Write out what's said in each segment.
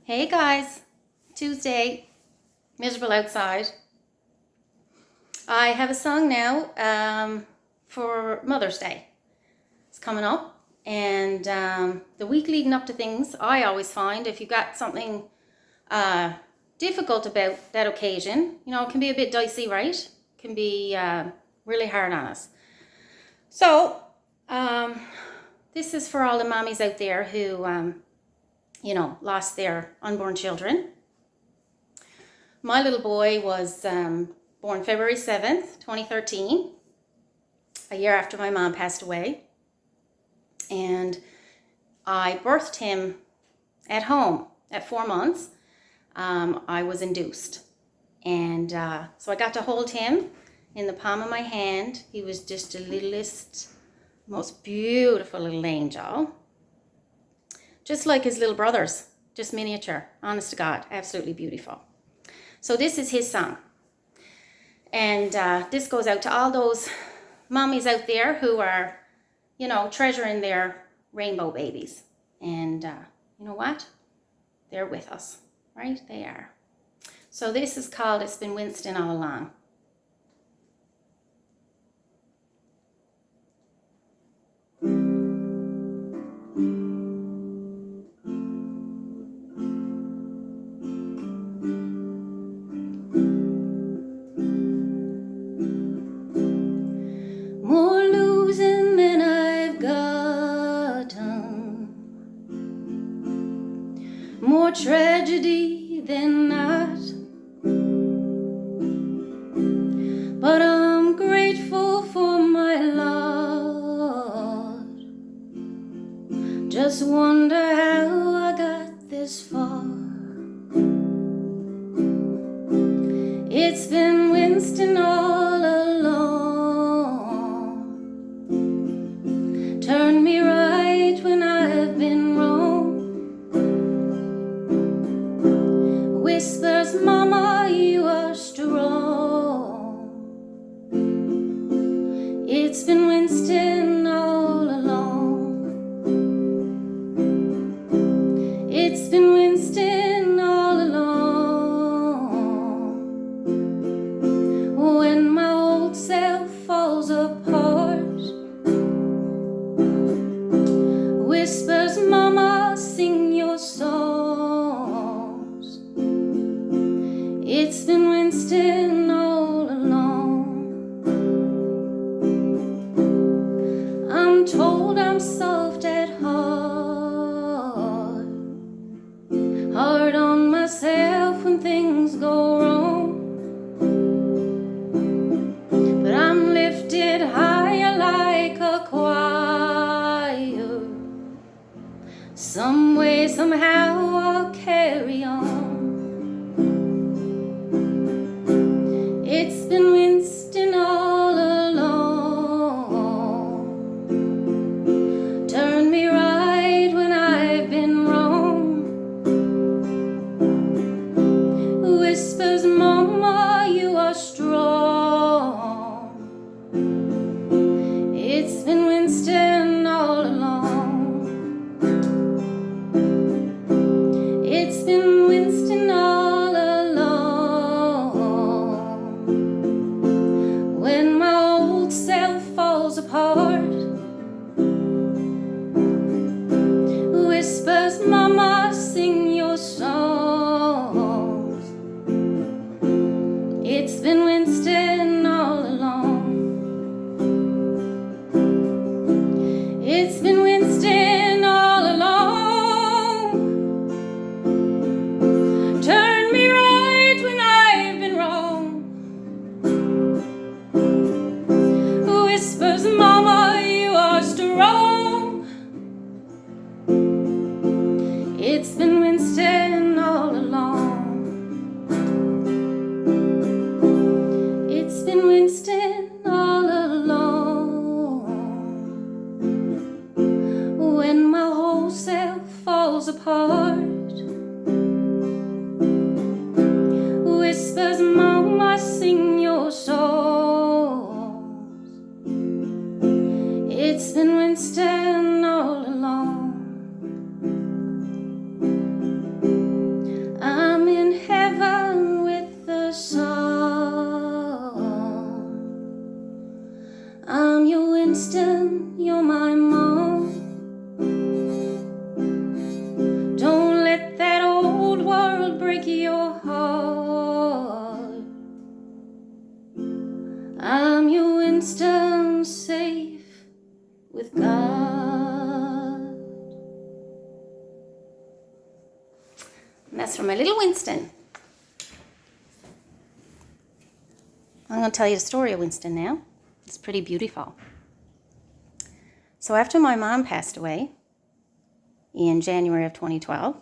Hey guys, Tuesday, miserable outside. I have a song now for Mother's Day. It's coming up, and the week leading up to things, I always find if you got something difficult about that occasion, it can be a bit dicey, right? It can be really hard on us. So this is for all the mommies out there who lost their unborn children. My little boy was born February 7th, 2013, a year after my mom passed away. And I birthed him at home at 4 months. I was induced. And so I got to hold him in the palm of my hand. He was just the littlest, most beautiful little angel. Just like his little brothers, just miniature, honest to God, absolutely beautiful. So this is his song. And this goes out to all those mommies out there who are, treasuring their rainbow babies. And you know what? They're with us, right? They are. So this is called It's Been Winston All Along. More losing than I've gotten, more tragedy than not, but I'm grateful for my lot. Just wonder how I got this far. It's been Winston all along. Turn me right when I've been wrong. Whispers, Mama, you are strong. It's been Winston all along. It's been Winston all along. When my old self falls apart, whispers, Mama, sing your songs. It's been Winston all along. I'm told I'm soft at heart, hard on myself when things go wrong. But I'm lifted higher like a choir. Some way, somehow I'll carry on. It's been Winston all along. Turn me right when I've been wrong. Whispers, Mama, you are strong. It's been Winston all along. It's been Winston all along. When my old self falls apart, whispers, Mama, sing your songs. It's been Winston all along. It's been Winston all along. Turn me right when I've been wrong. Whispers, Mama, you are strong. It's been Winston all along. It's been Winston all along. When my whole self falls apart, whispers, Mama, sing your songs. It's been Winston all along. break your heart. I'm your Winston, safe with God. And that's from my little Winston. I'm going to tell you the story of Winston now. It's pretty beautiful. So after my mom passed away in January of 2012,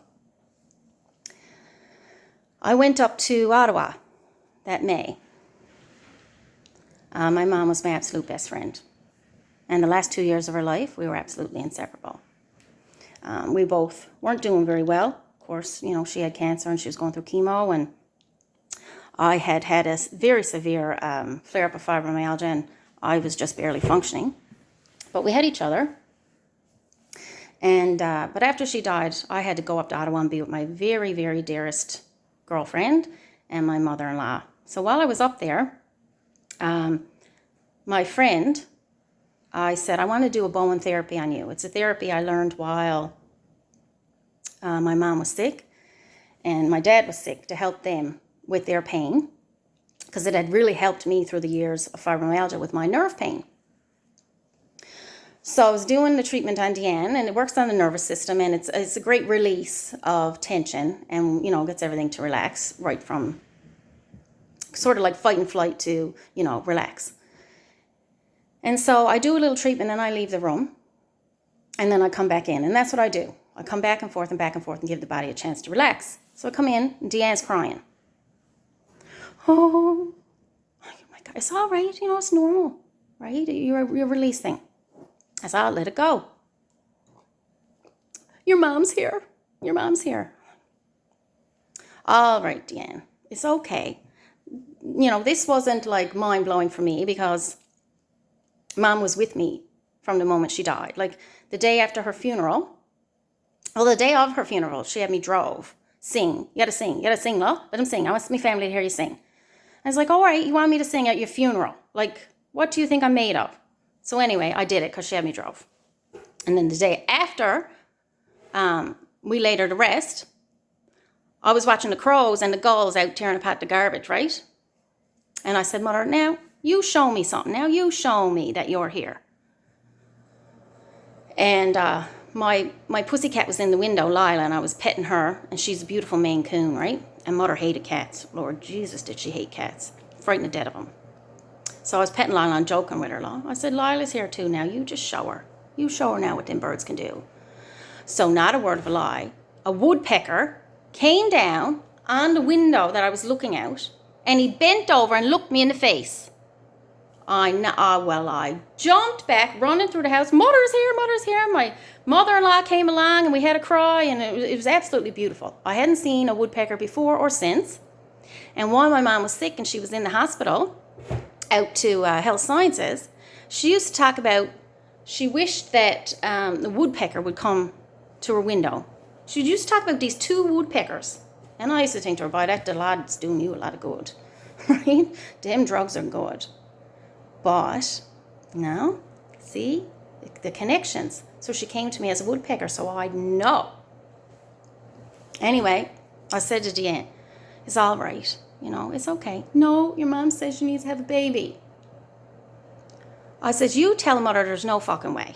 I went up to Ottawa that May. My mom was my absolute best friend. And the last 2 years of her life, we were absolutely inseparable. We both weren't doing very well. Of course, you know, she had cancer and she was going through chemo, and I had had a very severe flare-up of fibromyalgia, and I was just barely functioning. But we had each other. And but after she died, I had to go up to Ottawa and be with my very, very dearest girlfriend and my mother-in-law. So while I was up there, my friend, I said, I want to do a Bowen therapy on you. It's a therapy I learned while my mom was sick and my dad was sick, to help them with their pain, because it had really helped me through the years of fibromyalgia with my nerve pain. So I was doing the treatment on Deanne, and it works on the nervous system, and it's a great release of tension, and, you know, gets everything to relax, right from sort of like fight and flight to, you know, relax. And so I do a little treatment, and I leave the room, and then I come back in, and that's what I do. I come back and forth and give the body a chance to relax. So I come in, and Deanne's crying. Oh my God, it's all right, you know, it's normal, right? You're releasing. I said, I'll let it go. Your mom's here. Your mom's here. All right, Deanne, it's okay. You know, this wasn't like mind-blowing for me, because Mom was with me from the moment she died. Like the day after her funeral, well, the day of her funeral, she had me drove, sing. You gotta sing, love. Let them sing. I want my family to hear you sing. I was like, all right, you want me to sing at your funeral? Like, what do you think I'm made of? So anyway, I did it because she had me drove. And then the day after we laid her to rest, I was watching the crows and the gulls out tearing apart the garbage, right? And I said, Mother, now you show me something. Now you show me that you're here. And my pussycat was in the window, Lila, and I was petting her, and she's a beautiful Maine Coon, right? And Mother hated cats. Lord Jesus, did she hate cats. Frightened to death of them. So I was petting Lila and joking with her. I said, Lila's here too now. You just show her. You show her now what them birds can do. So not a word of a lie. A woodpecker came down on the window that I was looking out, and he bent over and looked me in the face. I jumped back, running through the house. Mother's here, Mother's here. My mother-in-law came along, and we had a cry, and it was absolutely beautiful. I hadn't seen a woodpecker before or since. And while my mom was sick and she was in the hospital, out to health sciences, she used to talk about, she wished that the woodpecker would come to her window. She used to talk about these two woodpeckers. And I used to think to her, boy, that the lad's doing you a lot of good. Right? Them drugs are good. But, no, see, the connections. So she came to me as a woodpecker, so I'd know. Anyway, I said to Deanne, it's all right. You know, it's okay. No, your mom says she needs to have a baby. I says, you tell Mother there's no fucking way.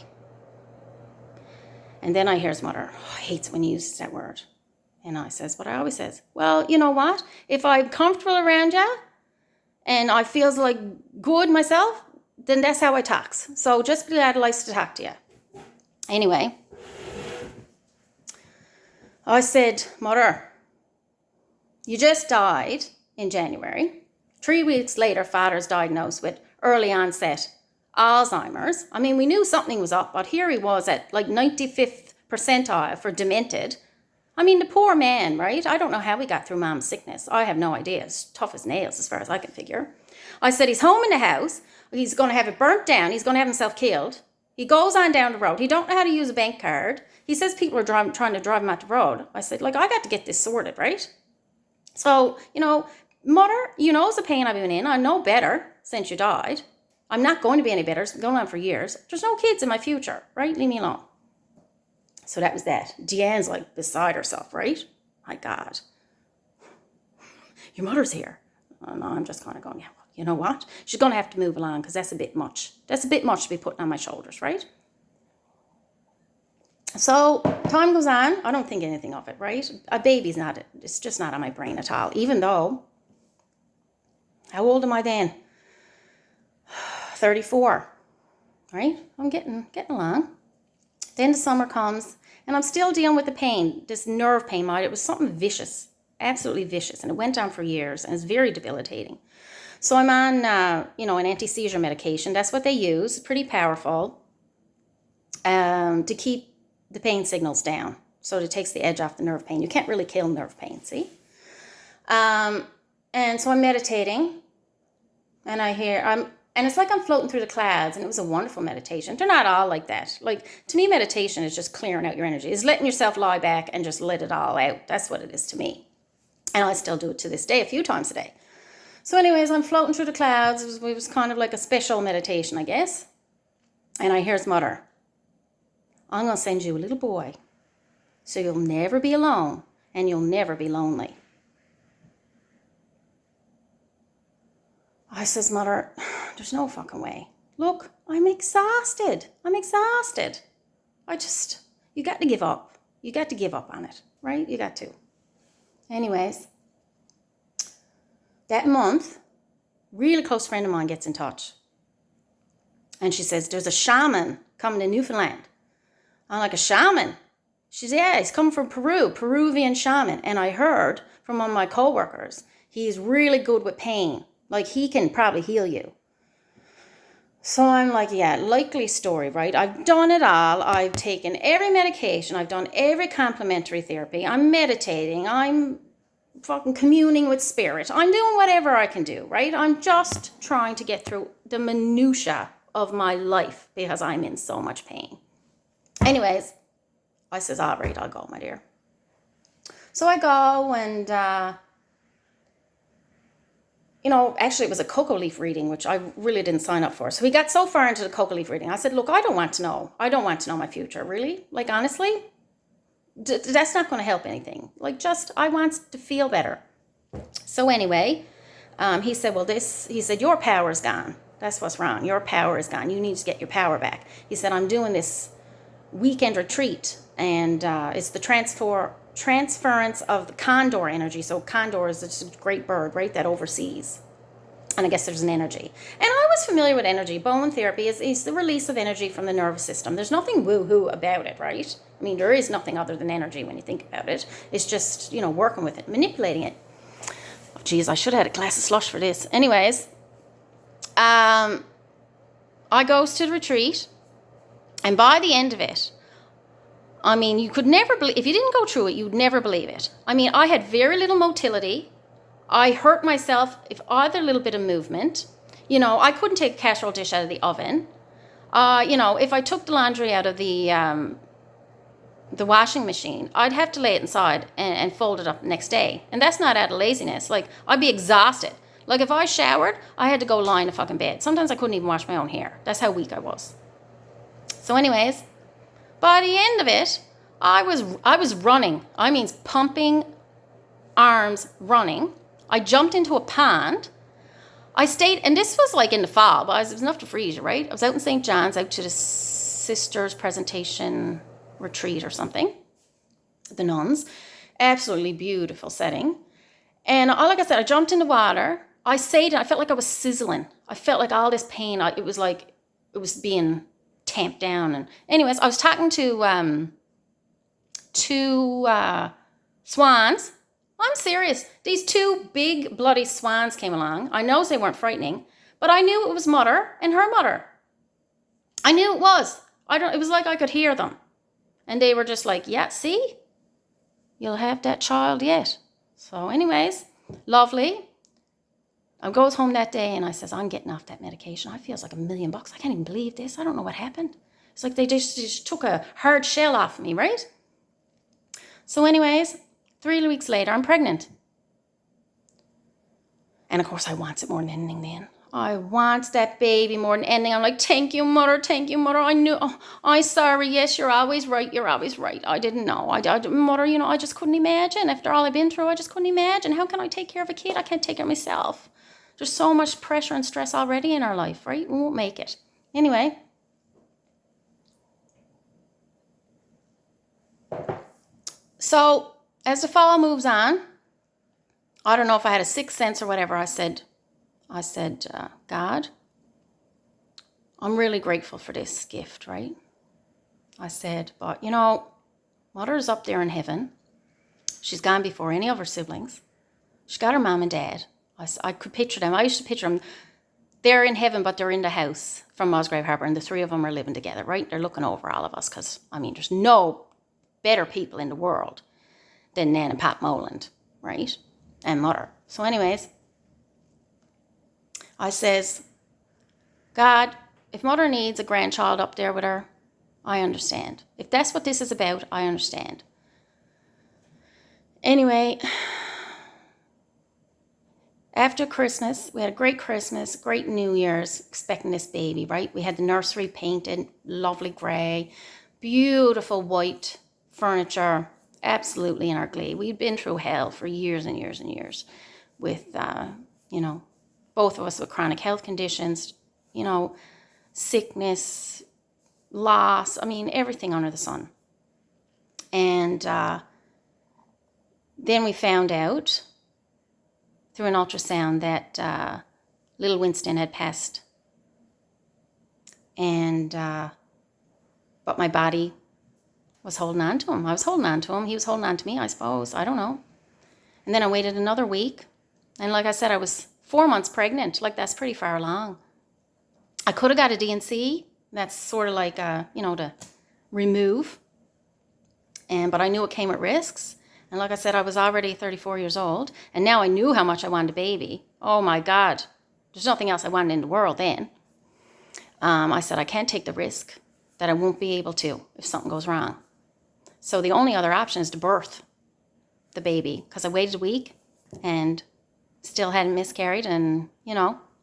And then I hears Mother, I hates when he uses that word. And I says what I always says. Well, you know what? If I'm comfortable around you and I feels like good myself, then that's how I talks. So just be glad I likes to talk to you. Anyway, I said, Mother, you just died in January. 3 weeks later, Father's diagnosed with early onset Alzheimer's. I mean, we knew something was up, but here he was at like 95th percentile for demented. I mean, the poor man, right? I don't know how he got through Mom's sickness. I have no idea. It's tough as nails as far as I can figure. I said, he's home in the house. He's going to have it burnt down. He's going to have himself killed. He goes on down the road. He don't know how to use a bank card. He says people are trying to drive him out the road. I said, like, I got to get this sorted, right? So, you know, Mother, you know the pain I've been in. I know better since you died. I'm not going to be any better. It's been going on for years. There's no kids in my future, right? Leave me alone. So that was that. Deanne's like beside herself, right? My God. your mother's here. And I'm just kind of going, yeah, well, you know what? She's going to have to move along because that's a bit much. That's a bit much to be putting on my shoulders, right? So time goes on. I don't think anything of it, right? A baby's not, it's just not on my brain at all. Even though, how old am I then? 34, right? I'm getting along. Then the summer comes and I'm still dealing with the pain, this nerve pain. It was something vicious, absolutely vicious. And it went on for years and it's very debilitating. So I'm on, an anti-seizure medication. That's what they use. Pretty powerful to keep the pain signals down. So it takes the edge off the nerve pain. You can't really kill nerve pain, see? And so I'm meditating and and it's like I'm floating through the clouds, and it was a wonderful meditation. They're not all like that. Like, to me, meditation is just clearing out your energy. It's letting yourself lie back and just let it all out. That's what it is to me. And I still do it to this day, a few times a day. So anyways, I'm floating through the clouds. It was kind of like a special meditation, I guess. And I hear his mother. I'm going to send you a little boy so you'll never be alone and you'll never be lonely. I says, Mother, there's no fucking way. Look, I'm exhausted. You got to give up. You got to give up on it, right? You got to. Anyways, that month, really close friend of mine gets in touch. And she says, there's a shaman coming to Newfoundland. I'm like, a shaman? She said, yeah, he's coming from Peru, Peruvian shaman. And I heard from one of my coworkers, he's really good with pain. Like, he can probably heal you. So I'm like, yeah, likely story, right? I've done it all. I've taken every medication. I've done every complementary therapy. I'm meditating. I'm fucking communing with spirit. I'm doing whatever I can do, right? I'm just trying to get through the minutia of my life because I'm in so much pain. Anyways, I says, all right, I'll go, my dear. So I go and... actually it was a cocoa leaf reading, which I really didn't sign up for. So we got so far into the cocoa leaf reading. I said, look, I don't want to know. I don't want to know my future, really. Like, honestly, that's not going to help anything. Like, I want to feel better. So anyway, he said, your power is gone. That's what's wrong. Your power is gone. You need to get your power back. He said, I'm doing this weekend retreat, and it's the transference of the condor energy. So condor is this great bird, right, that oversees. And I guess there's an energy. And I was familiar with energy. Bone therapy is the release of energy from the nervous system. There's nothing woo-hoo about it, right? I mean, there is nothing other than energy when you think about it. It's just, working with it, manipulating it. Oh, geez, I should have had a glass of slush for this. Anyways, I goes to the retreat. And by the end of it, I mean, you could never believe, if you didn't go through it, you'd never believe it. I mean, I had very little motility. I hurt myself if either little bit of movement. I couldn't take a casserole dish out of the oven. If I took the laundry out of the washing machine, I'd have to lay it inside and fold it up the next day. And that's not out of laziness. Like, I'd be exhausted. Like, if I showered, I had to go lie in a fucking bed. Sometimes I couldn't even wash my own hair. That's how weak I was. So anyways, by the end of it, I was running. I mean, pumping arms, running. I jumped into a pond. I stayed, and this was like in the fall, but it was enough to freeze you, right? I was out in St. John's, out to the sisters' presentation retreat or something. The nuns. Absolutely beautiful setting. And like I said, I jumped in the water. I felt like I was sizzling. I felt like all this pain, it was like it was being tamped down. And anyways, I was talking to two swans. I'm serious. These two big bloody swans came along. I know they weren't frightening, but I knew it was mother and her mother. I knew it was. It was like I could hear them. And they were just like, yeah, see? You'll have that child yet. So anyways, lovely. I goes home that day and I says, I'm getting off that medication. I feels like $1 million. I can't even believe this. I don't know what happened. It's like they just took a hard shell off me, right? So anyways, 3 weeks later, I'm pregnant. And of course, I wants it more than anything then. I want that baby more than anything. I'm like, thank you, mother. Thank you, mother. I knew. Oh, I'm sorry. Yes, you're always right. You're always right. I didn't know. Mother, I just couldn't imagine. After all I've been through, I just couldn't imagine. How can I take care of a kid? I can't take care of myself. There's so much pressure and stress already in our life, right? We won't make it. Anyway. So, as the fall moves on, I don't know if I had a sixth sense or whatever. I said, God, I'm really grateful for this gift, right? I said, but Mother's up there in heaven. She's gone before any of her siblings. She got her mom and dad. I could picture them. I used to picture them. They're in heaven, but they're in the house from Musgrave Harbour, and the three of them are living together, right? They're looking over all of us because, there's no better people in the world than Nan and Pop Moland, right? And Mother. So anyways, I says, God, if Mother needs a grandchild up there with her, I understand. If that's what this is about, I understand. Anyway, after Christmas, we had a great Christmas, great New Year's, expecting this baby, right? We had the nursery painted, lovely grey, beautiful white furniture, absolutely in our glee. We'd been through hell for years and years and years with, both of us with chronic health conditions, sickness, loss, everything under the sun. And then we found out through an ultrasound that little Winston had passed. And, but my body was holding on to him. I was holding on to him. He was holding on to me, I suppose. I don't know. And then I waited another week. And like I said, I was 4 months pregnant. Like, that's pretty far along. I could have got a D&C. That's sort of like, to remove. But I knew it came with risks. And like I said, I was already 34 years old. And now I knew how much I wanted a baby. Oh, my God. There's nothing else I wanted in the world then. I said, I can't take the risk that I won't be able to if something goes wrong. So the only other option is to birth the baby. Because I waited a week and still hadn't miscarried. And,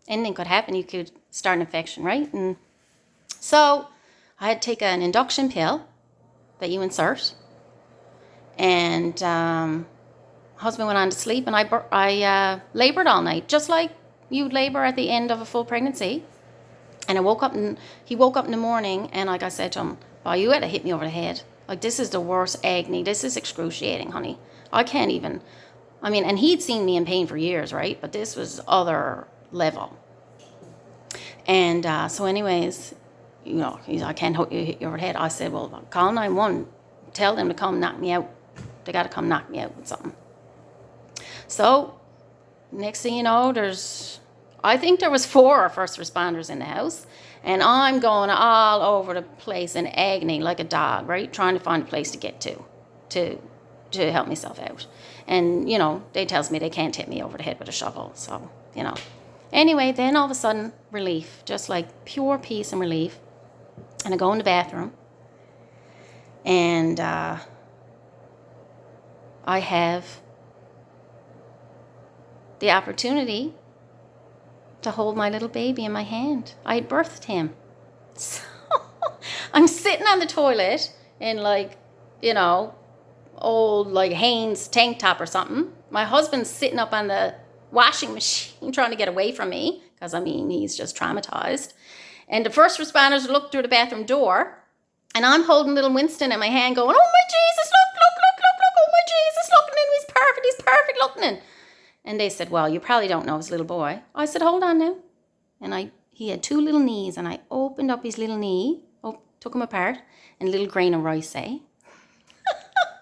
anything could happen. You could start an infection, right? And so I had to take an induction pill that you insert. And husband went on to sleep, and I labored all night, just like you'd labor at the end of a full pregnancy. And he woke up in the morning, and like I said to him, "Oh, you had to hit me over the head. Like, this is the worst agony. This is excruciating, honey. I can't even." And he'd seen me in pain for years, right? But this was other level. And so anyways, he's, "I can't hit you over the head." I said, "Well, call 911. Tell them to come knock me out. They got to come knock me out with something." So next thing you know, I think there was 4 first responders in the house. And I'm going all over the place in agony like a dog, right? Trying to find a place to get to help myself out. And, they tells me they can't hit me over the head with a shovel. So, Anyway, then all of a sudden, relief. Just like pure peace and relief. And I go in the bathroom. And I have the opportunity to hold my little baby in my hand. I had birthed him. So I'm sitting on the toilet in old Hanes tank top or something. My husband's sitting up on the washing machine trying to get away from me because, he's just traumatized. And the first responders looked through the bathroom door, and I'm holding little Winston in my hand going, "Oh my Jesus, look, oh my Jesus, look at him, he's perfect looking." And they said, "Well, you probably don't know his little boy." I said, "Hold on now." And he had 2 little knees, and I opened up his little knee, took him apart, and a little grain of rice, eh? Oh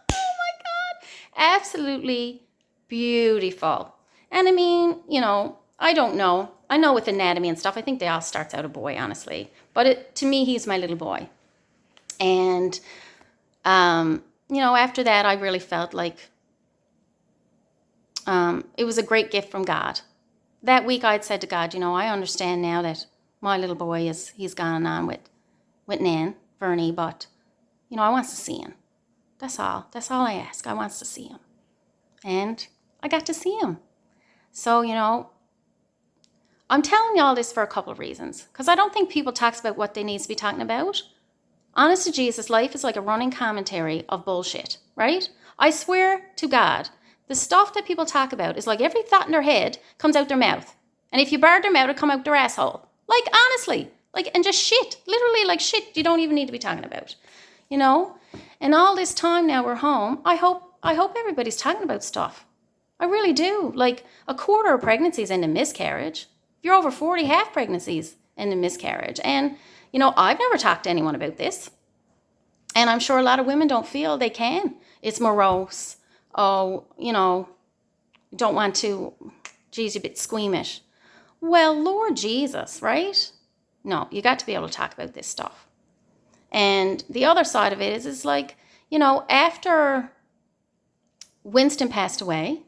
my God. Absolutely beautiful. And I don't know. I know with anatomy and stuff, I think they all starts out a boy, honestly. But to me, he's my little boy. And, after that, I really felt like it was a great gift from God. That week I'd said to God, I understand now that my little boy he's gone on with Nan, Bernie, but, I wants to see him. That's all. That's all I ask. I wants to see him. And I got to see him. So, I'm telling you all this for a couple of reasons, because I don't think people talk about what they need to be talking about. Honest to Jesus, life is like a running commentary of bullshit, right? I swear to God, the stuff that people talk about is like every thought in their head comes out their mouth. And if you barred their mouth, it'd come out their asshole. Like, honestly. Like, and just shit. Literally, like shit you don't even need to be talking about. You know? And all this time now we're home, I hope everybody's talking about stuff. I really do. Like, a quarter of pregnancies end in miscarriage. If you're over 40, half pregnancies end in miscarriage. And, you know, I've never talked to anyone about this. And I'm sure a lot of women don't feel they can. It's morose. Oh, you know, don't want to, geez, you're a bit squeamish. Well, Lord Jesus, right? No, you got to be able to talk about this stuff. And the other side of it is like, you know, after Winston passed away,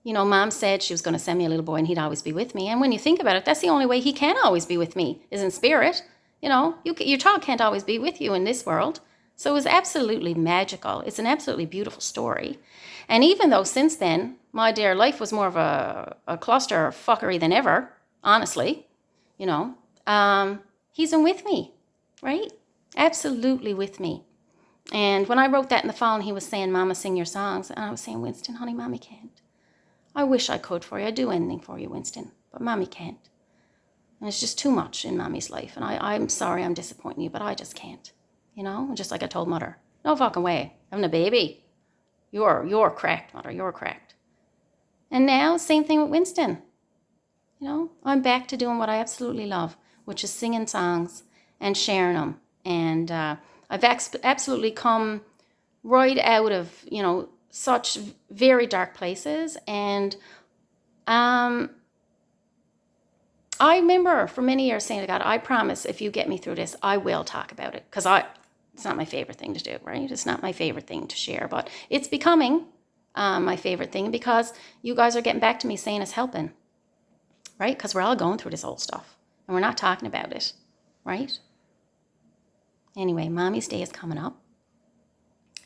you know, Mom said she was going to send me a little boy and he'd always be with me. And when you think about it, that's the only way he can always be with me, is in spirit. You know, your child can't always be with you in this world. So it was absolutely magical. It's an absolutely beautiful story. And even though since then, my dear, life was more of a cluster of fuckery than ever, honestly, you know, he's been with me, right? Absolutely with me. And when I wrote that in the phone, he was saying, Mama, sing your songs. And I was saying, Winston, honey, Mommy can't. I wish I could for you. I'd do anything for you, Winston. But Mommy can't. And it's just too much in Mommy's life. And I'm sorry I'm disappointing you, but I just can't. You know, just like I told Mother, no fucking way. Having a baby. You're cracked, Mother. You're cracked. And now, same thing with Winston. You know, I'm back to doing what I absolutely love, which is singing songs and sharing them. And I've absolutely come right out of, you know, such very dark places. And I remember for many years saying to God, I promise if you get me through this, I will talk about it. Because it's not my favorite thing to do, right? It's not my favorite thing to share. But it's becoming my favorite thing because you guys are getting back to me saying it's helping. Right? Because we're all going through this old stuff. And we're not talking about it. Right? Anyway, Mommy's Day is coming up.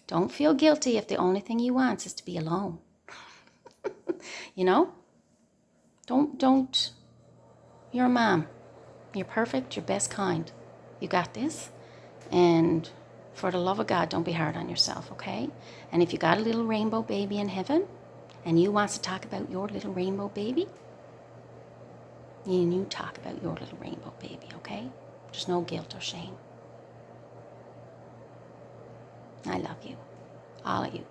Don't feel guilty if the only thing you want is to be alone. You know? Don't. You're a mom. You're perfect. You're best kind. You got this. And for the love of God, don't be hard on yourself, okay? And if you got a little rainbow baby in heaven, and you wants to talk about your little rainbow baby, you talk about your little rainbow baby, okay? There's no guilt or shame. I love you. All of you.